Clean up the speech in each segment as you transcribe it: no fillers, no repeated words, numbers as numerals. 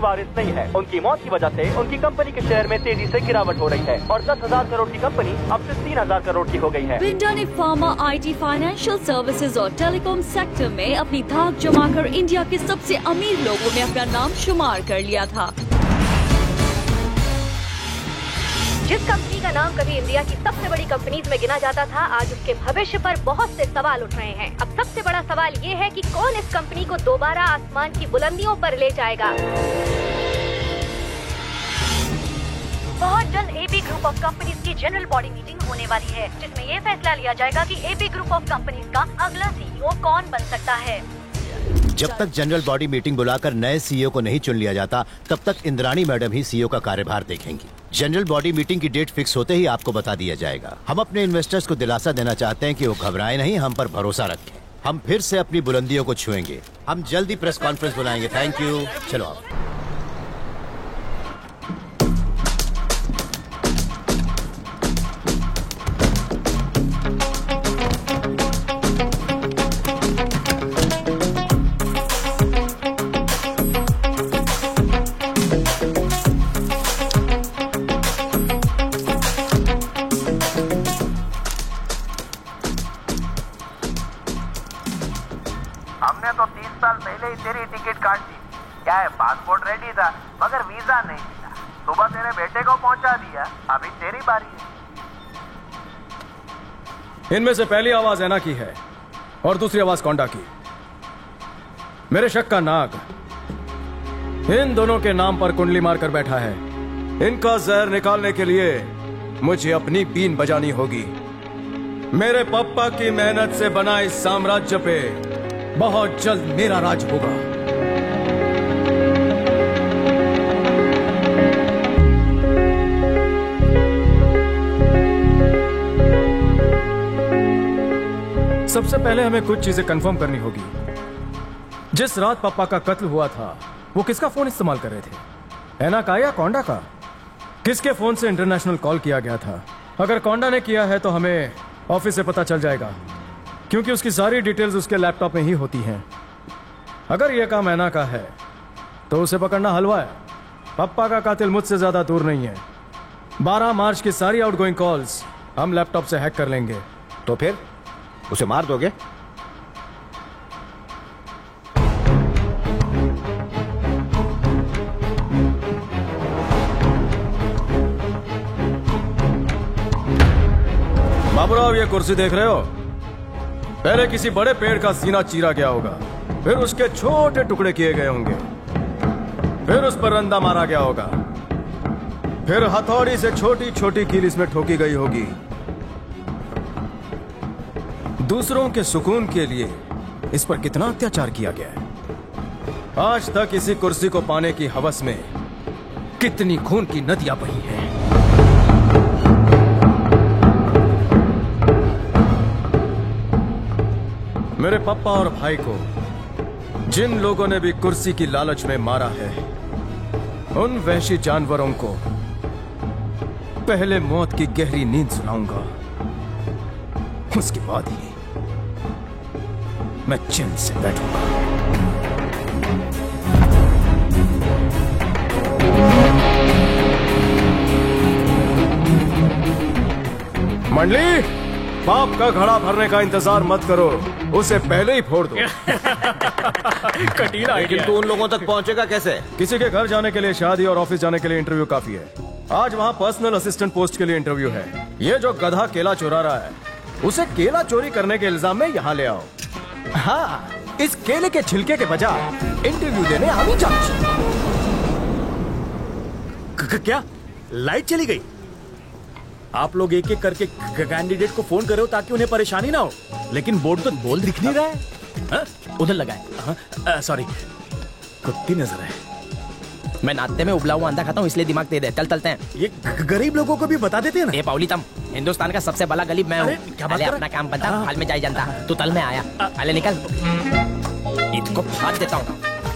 वारिस नहीं है। उनकी मौत की वजह से उनकी कंपनी के शेयर में तेजी से गिरावट हो रही है और 10,000 करोड़ की कंपनी अब से 3,000 करोड़ की हो गई है। विंडा ने फार्मा, IT, फाइनेंशियल सर्विसेज और टेलीकॉम सेक्टर में अपनी धाक जमाकर इंडिया के सबसे अमीर लोगों में अपना नाम शुमार कर लिया था। जिस कंपनी का नाम कभी इंडिया की सबसे बड़ी कंपनीज में गिना जाता था, आज उसके भविष्य पर बहुत से सवाल उठ रहे हैं। अब सबसे बड़ा सवाल ये है कि कौन इस कंपनी को दोबारा आसमान की बुलंदियों पर ले जाएगा। बहुत जल्द एपी ग्रुप ऑफ कंपनीज की जनरल बॉडी मीटिंग होने वाली है, जिसमें ये फैसला लिया जाएगा कि एपी ग्रुप ऑफ कंपनीज का अगला CEO कौन बन सकता है। जब तक जनरल बॉडी मीटिंग बुलाकर नए CEO को नहीं चुन लिया जाता, तब तक इंद्राणी मैडम ही CEO का कार्यभार देखेंगी। जनरल बॉडी मीटिंग की डेट फिक्स होते ही आपको बता दिया जाएगा। हम अपने इन्वेस्टर्स को दिलासा देना चाहते हैं कि वो घबराएं नहीं, हम पर भरोसा रखें। हम फिर से अपनी बुलंदियों को छुएंगे। हम जल्दी प्रेस कॉन्फ्रेंस बुलाएंगे। Thank you. चलो आप। हमने तो 30 साल पहले ही तेरी टिकट काट दी। क्या है, पासपोर्ट रेडी था मगर वीजा नहीं मिला। सुबह तेरे बेटे को पहुंचा दिया, अभी तेरी बारी है। इनमें से पहली आवाज ऐना की है और दूसरी आवाज कोंडा की। मेरे शक का नाग इन दोनों के नाम पर कुंडली मारकर बैठा है। इनका जहर निकालने के लिए मुझे अपनी बीन बजानी होगी। मेरे पापा की मेहनत से बना इस साम्राज्य पे बहुत जल्द मेरा राज होगा। सबसे पहले हमें कुछ चीजें कंफर्म करनी होगी। जिस रात पापा का कत्ल हुआ था, वो किसका फोन इस्तेमाल कर रहे थे? ऐना का या कोंडा का? किसके फोन से इंटरनेशनल कॉल किया गया था? अगर कोंडा ने किया है तो हमें ऑफिस से पता चल जाएगा, क्योंकि उसकी सारी डिटेल्स उसके लैपटॉप में ही होती हैं। अगर यह काम ऐना का है तो उसे पकड़ना हलवा है। पप्पा का कातिल मुझसे ज्यादा दूर नहीं है। 12 मार्च की सारी आउटगोइंग कॉल्स हम लैपटॉप से हैक कर लेंगे। तो फिर उसे मार दोगे? बाबूराव, ये कुर्सी देख रहे हो? पहले किसी बड़े पेड़ का सीना चीरा गया होगा, फिर उसके छोटे टुकड़े किए गए होंगे, फिर उस पर रंदा मारा गया होगा, फिर हथौड़ी से छोटी छोटी कील इसमें ठोकी गई होगी। दूसरों के सुकून के लिए इस पर कितना अत्याचार किया गया है। आज तक इसी कुर्सी को पाने की हवस में कितनी खून की नदियां बही हैं। मेरे पापा और भाई को जिन लोगों ने भी कुर्सी की लालच में मारा है, उन वहशी जानवरों को पहले मौत की गहरी नींद सुनाऊंगा, उसके बाद ही मैं चैन से बैठूंगा। मंडली, बाप का घड़ा भरने का इंतजार मत करो, उसे पहले ही फोड़ दो। कटीला, लेकिन तू उन लोगों तक पहुंचेगा कैसे? किसी के घर जाने के लिए शादी और ऑफिस जाने के लिए इंटरव्यू काफी है। आज वहाँ पर्सनल असिस्टेंट पोस्ट के लिए इंटरव्यू है। ये जो गधा केला चुरा रहा है, उसे केला चोरी करने के इल्जाम में यहाँ ले आओ। हाँ, इस केले के छिलके के बजाय इंटरव्यू देने आनी चाहिए। क्या लाइट चली गई? आप लोग एक एक करके कैंडिडेट को फोन करो ताकि उन्हें परेशानी ना हो, लेकिन बोर्ड तो बोल दिख नहीं रहा है। उधर लगाए। सॉरी, कुत्ती नजर है। मैं नाश्ते में उबला हुआ अंडा खाता हूँ, इसलिए दिमाग तेज है। चलते हैं। ये गरीब लोगों को भी बता देते हैं ना। ये पाउली तम, हिंदुस्तान का सबसे बड़ा गरीब मैं हूँ। पहले अपना काम बनता, हाल में जाए जनता। तू तल में आया, पहले निकल। इसको फाड़ देता हूँ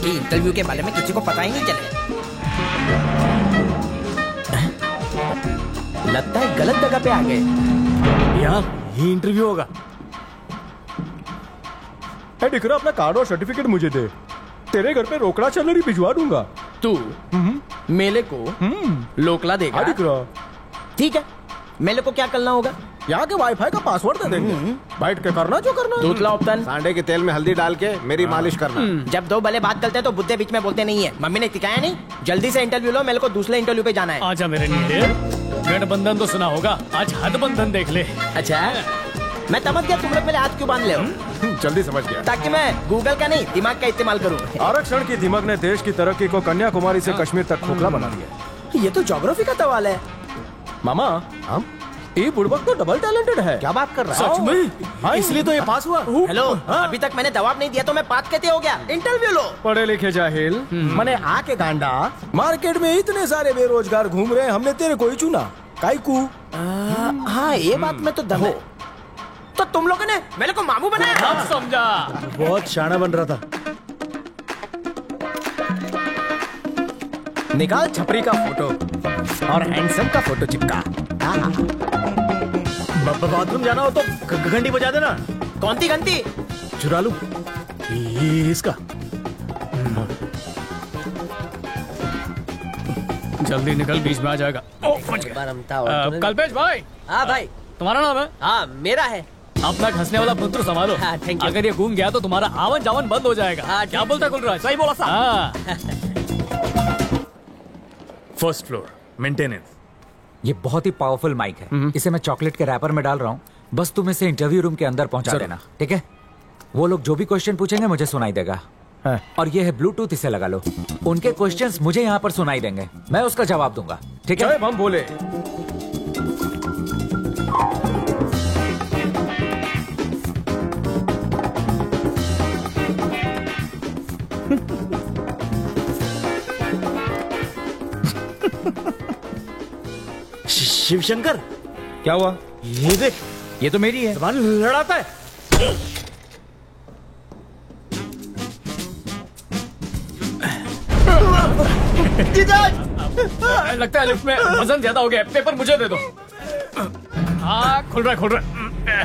कि इंटरव्यू के बारे में किसी को पता ही नहीं चले। लगता है गलत जगह पे आ गए। यार, ये इंटरव्यू होगा। दिख रहा, अपना कार्ड और सर्टिफिकेट मुझे दे, तेरे घर पे रोकड़ा चलरी भिजवा दूंगा। तू मेले को लोकला देगा। ठीक है, मेले को क्या करना होगा? यहाँ के वाईफाई का पासवर्ड दे देंगे, बैठ के करना जो करना। दूसरा ऑप्शन, सांडे के तेल में हल्दी डाल के मेरी मालिश करना। जब दो भले बात करते हैं तो बुद्धे बीच में बोलते नहीं है। मम्मी ने सिखाया नहीं? जल्दी से इंटरव्यू लो, मेरे को दूसरे इंटरव्यू पे जाना है। आजा मेरे नीले, गठबंधन तो सुना होगा, आज हथबंधन देख ले। अच्छा, मैं समझ गया तुम लोग मेरे हाथ क्यों बांध ले हो। जल्दी समझ गया। ताकि मैं गूगल का नहीं दिमाग का इस्तेमाल करूँ। आरक्षण की दिमाग ने देश की तरक्की को कन्याकुमारी से कश्मीर तक खोखला बना दिया। ये तो ज्योग्राफी का सवाल है। मामा, हम ये बुड़बक तो डबल टैलेंटेड है। क्या बात कर रहा है? सच में? इसलिए तो ये पास हुआ। हेलो, अभी तक मैंने जवाब नहीं दिया तो मैं पास कैसे हो गया? इंटरव्यू लो। पढ़े लिखे जाहिल। मैंने आके गांडा, मार्केट में इतने सारे बेरोजगार घूम रहे हैं, हमने तेरे को ही चुना। काईकू? हाँ, ये बात में तो दम है। तो तुम लोगों ने मेरे को मामू बनाया? अब समझा। बहुत शाना बन रहा था। निकाल छपरी का फोटो और हैंडसम का फोटो चिपका। बाथरूम जाना हो तो घंटी बजा देना। कौन सी घंटी? चुरा लूं ये इसका। जल्दी निकल, बीच में आ जाएगा। कल्पेश भाई। हाँ भाई। तुम्हारा नाम है? हाँ, मेरा है। अपना घसने वाला पुत्र संभालो। हाँ, थैंक यू। अगर ये घूम गया तो तुम्हारा आवन जावन बंद हो जाएगा। हाँ, क्या बोलता कुल राज? सही बोला साहब। हाँ। First floor maintenance. ये बहुत ही पावरफुल माइक है। इसे मैं चॉकलेट के रैपर में डाल रहा हूँ। बस तुम इसे इंटरव्यू रूम के अंदर पहुंचा देना, ठीक है? वो लोग जो भी क्वेश्चन पूछेंगे मुझे सुनाई देगा। और ये है ब्लूटूथ, इसे लगा लो। उनके क्वेश्चंस मुझे यहाँ पर सुनाई देंगे, मैं उसका जवाब दूंगा, ठीक है? हम बोले। शिवशंकर, क्या हुआ? ये देख, ये तो मेरी है। जबान लड़ाता है। लगता है लिफ्ट में वजन ज्यादा हो गया। पेपर मुझे दे दो। हाँ, खुल रहा है, खुल रहा है।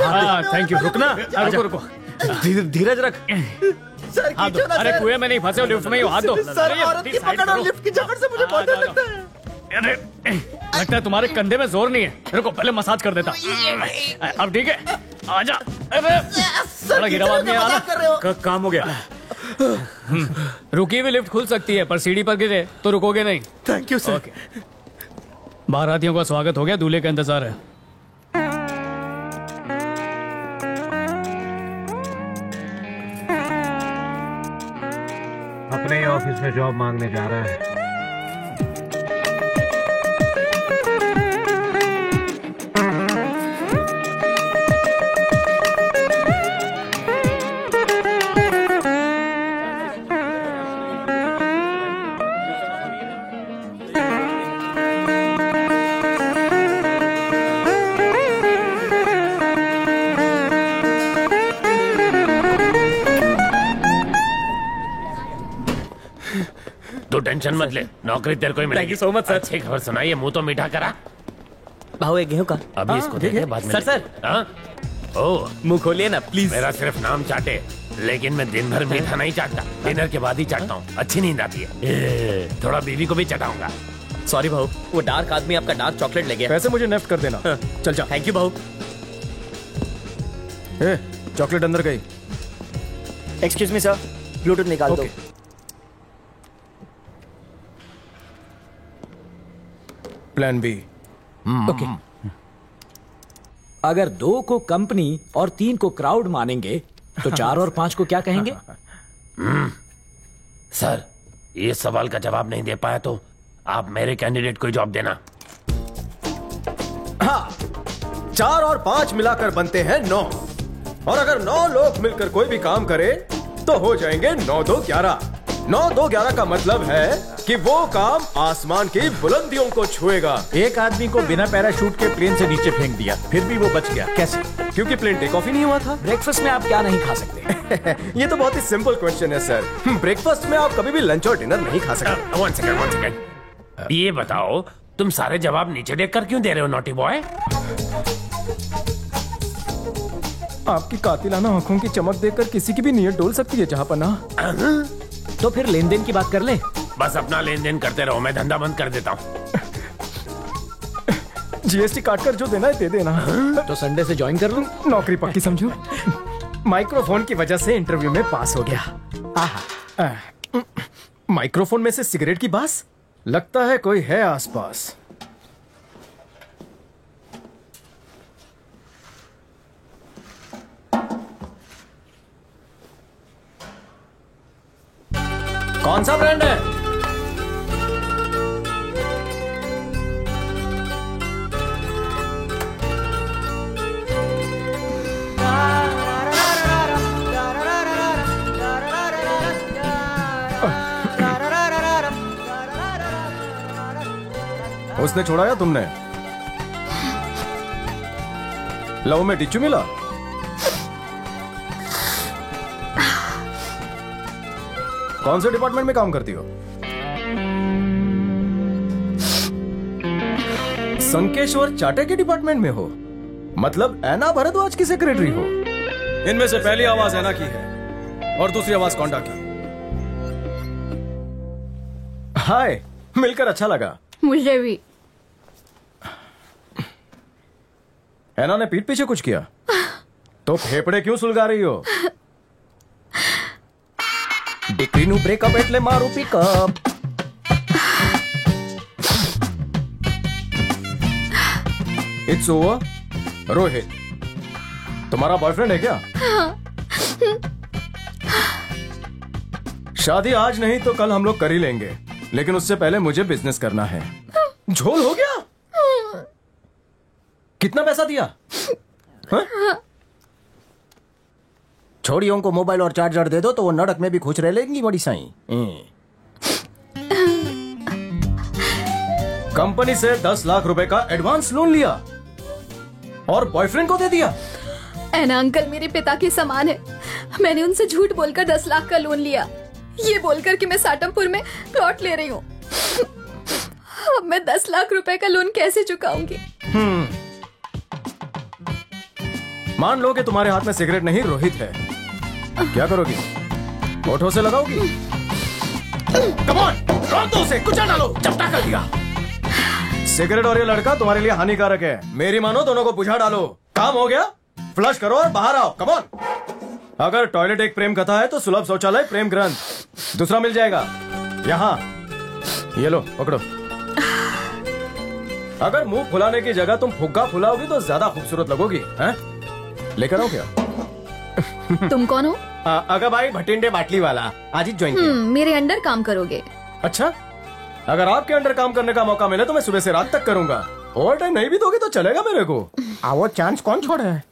हाँ, थैंक यू। रुकना, रुको रुको। धीरज रख। हाथ दो। अरे कुएं में नहीं फंसे हो, लिफ्ट में ही हाथ दो। सर, औरत की पकड़ और लिफ्ट की जकड़ से मुझे बहुत डर लगता है। अरे लगता है तुम्हारे कंधे में जोर नहीं है। रुको, पहले मसाज कर देता। अब ठीक है, आजा। अरे बड़ा गिरा आदमी है ना। काम हो गया। रुकी हुई लिफ्ट खुल सकती है, पर सीढ़ी पर गिरे तो रुकोगे नहीं। Thank you sir. बारातियों का स्वागत हो गया, दूल्हे का इंतजार है। अपने ही ऑफिस में जॉब मांगने जा रहा है। टेंशन मत ले, नौकरी तेरे को ही मिलेगी। Thank you so much sir. अच्छी खबर सुनाइए, मुंह तो मीठा करा। भाव एक गेहूं का। अभी इसको दे दे, बाद में। सर ओह, मुंह खोलिए ना प्लीज। मेरा सिर्फ नाम चाटे, लेकिन मैं दिन भर मीठा नहीं चाटता। डिनर के बाद ही चाटता हूँ, अच्छी नींद आती है। थोड़ा बीवी को भी चटाऊंगा। सॉरी भाऊ, वो डार्क आदमी आपका डार्क चॉकलेट ले गया। पैसे मुझे नेफ्ट कर देना। चल जा। थैंक यू भाऊ। चॉकलेट अंदर गई। एक्सक्यूज मी सर, ब्लूटूथ निकाल दो। Plan B. ओके। अगर 2 को कंपनी और 3 को क्राउड मानेंगे तो 4 और 5 को क्या कहेंगे? सर, ये सवाल का जवाब नहीं दे पाया तो आप मेरे कैंडिडेट को जॉब देना। हाँ, 4 और 5 मिलाकर बनते हैं 9, और अगर 9 लोग मिलकर कोई भी काम करे तो हो जाएंगे 9 2 11। 9 2 11 का मतलब है कि वो काम आसमान की बुलंदियों को छुएगा। एक आदमी को बिना पैराशूट के प्लेन से नीचे फेंक दिया, फिर भी वो बच गया, कैसे? क्योंकि प्लेन टेक ऑफ ही नहीं हुआ था। ब्रेकफास्ट में आप क्या नहीं खा सकते? ये तो बहुत ही सिंपल क्वेश्चन है सर। ब्रेकफास्ट में आप कभी भी लंच और डिनर नहीं खा सकते। One second. ये बताओ, तुम सारे जवाब नीचे देखकर क्यों दे रहे हो, नॉटी बॉय? आपकी कातिलाना आंखों की चमक देखकर किसी की भी नीयत डोल सकती है जहां पना। तो फिर लेन देन की बात कर ले। बस अपना लेन देन करते रहो, मैं धंधा बंद कर देता हूँ। जीएसटी काटकर जो देना है दे देना। तो संडे से ज्वाइन कर लूं? नौकरी पक्की समझो। माइक्रोफोन की वजह से इंटरव्यू में पास हो गया। माइक्रोफोन में से सिगरेट की बास, लगता है कोई है आसपास। कौन सा ब्रांड है? उसने छोड़ा या तुमने? लव में टिच्चू मिला? कौन से डिपार्टमेंट में काम करती हो? संकेश्वर चाटे के डिपार्टमेंट में हो? मतलब ऐना भरद्वाज की सेक्रेटरी हो? इनमें से पहली आवाज ऐना की है और दूसरी आवाज कोंडा की। हाय, मिलकर अच्छा लगा। मुझे भी। ऐना ने पीठ पीछे कुछ किया? तो फेफड़े क्यों सुलगा रही हो? डिक्री नु ब्रेकअप एटले मारू पिकअप। It's over. रोहित, तुम्हारा बॉयफ्रेंड है क्या? शादी आज नहीं तो कल हम लोग कर ही लेंगे, लेकिन उससे पहले मुझे बिजनेस करना है। झोल हो गया? कितना पैसा दिया? छोड़ियों को मोबाइल और चार्जर दे दो तो वो नड़क में भी खुश रह लेंगी बड़ी साई। कंपनी से 10 लाख रुपए का एडवांस लोन लिया और बॉयफ्रेंड को दे दिया। ऐना अंकल मेरे पिता के समान है। मैंने उनसे झूठ बोलकर 10 लाख का लोन लिया, ये बोलकर कि मैं साटमपुर में प्लॉट ले रही हूँ। अब मैं 10 लाख रुपए का लोन कैसे चुकाऊंगी? मान लो कि तुम्हारे हाथ में सिगरेट नहीं रोहित है, क्या करोगी? होठों से लगाओगी? कम ऑन, रोक दो उसे, कुचल डालो, चपटा कर दिया। सिगरेट और ये लड़का तुम्हारे लिए हानिकारक है, मेरी मानो दोनों को बुझा डालो। काम हो गया? फ्लश करो और बाहर आओ, कम ऑन। अगर टॉयलेट एक प्रेम कथा है तो सुलभ शौचालय प्रेम ग्रंथ दूसरा मिल जाएगा यहाँ। ये लो पकड़ो। अगर मुंह फुलाने की जगह तुम फुग्गा फुलाओगी तो ज्यादा खूबसूरत लगोगी। हैं? लेकर आओ क्या? तुम कौन हो? अगर भाई भटिंडे बाटली वाला, आज ही ज्वाइन किया। मेरे अंडर काम करोगे? अच्छा, अगर आपके अंडर काम करने का मौका मिले तो मैं सुबह से रात तक करूंगा। ओवर टाइम नहीं भी दोगे तो चलेगा मेरे को। वो चांस कौन छोड़ा है?